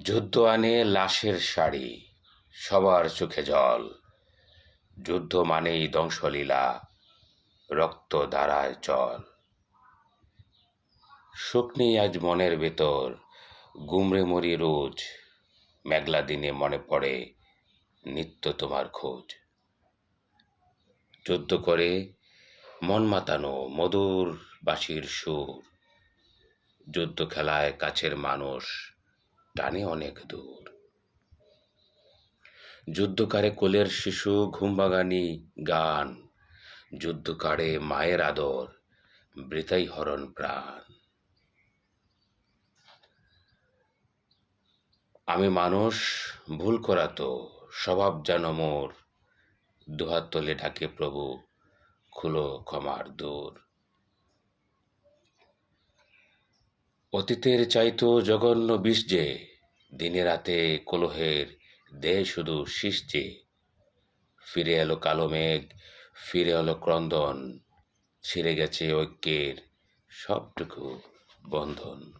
যুদ্ধ আনে লাশের শাড়ি, সবার চোখে জল। যুদ্ধ মানেই ধ্বংসলীলা, রক্ত ধারায় চল। সুখ নেই আজ মনের ভেতর, গুমরে মরি রোজ। মেঘলা দিনে মনে পড়ে নিত্য তোমার খোঁজ। যুদ্ধ করে মন মাতানো মধুর বাঁশির সুর। যুদ্ধ খেলায় কাছের মানুষ টানে অনেক দূর। যুদ্ধকারে কোলের শিশু ঘুমবাগানি গান। যুদ্ধকারে মায়ের আদর, বৃথাই হরণ প্রাণ। আমি মানুষ, ভুল করা তো স্বভাব যেন মোর। দুহাত তলে ডাকে প্রভু, খুলো ক্ষমার দূর। অতীতের চাইতো জঘন্য বিষ যে, দিনে রাতে কলহের দেয় শুধু শীষ যে। ফিরে এলো কালো মেঘ, ফিরে এলো ক্রন্দন, ছিঁড়ে গেছে ঐক্যের সবটুকু বন্ধন।